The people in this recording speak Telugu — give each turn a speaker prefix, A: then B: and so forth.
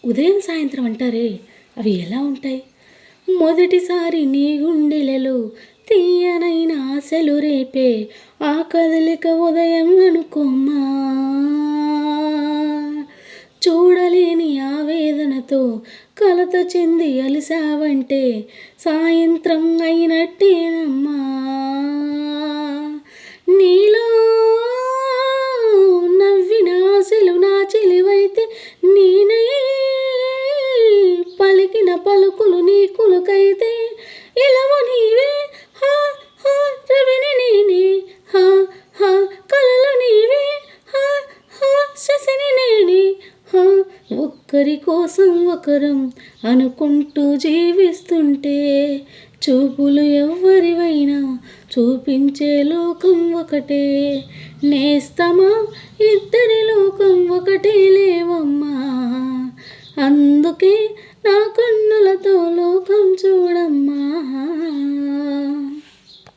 A: ఉదయం సాయంత్రం అంటారే అవి ఎలా ఉంటాయి? మొదటిసారి నీ గుండెలలో తీయనైన ఆశలు రేపే ఆ కదలిక ఉదయం అనుకోమ్మా. చూడలేని ఆవేదనతో కలత చెంది అలిసావంటే సాయంత్రం అయినట్టేనమ్మా. నీలో నవ్విన ఆశలు నా చెలివైతే నేనై పలికిన పలుకులు నీ కులుకైతే ఇలవ నీవే హా హా రవిని నేనే హా హా కలలు నీవే హా హా శశిని నేనే హా. ఒక్కరి కోసం ఒకరం అనుకుంటూ జీవిస్తుంటే చూపులు ఎవ్వరివైనా చూపించే లోకం ఒకటే. నేస్తమా ఇద్దరి లోకం ఒకటే లేవమ్మా. అందుకే నా కన్నులతో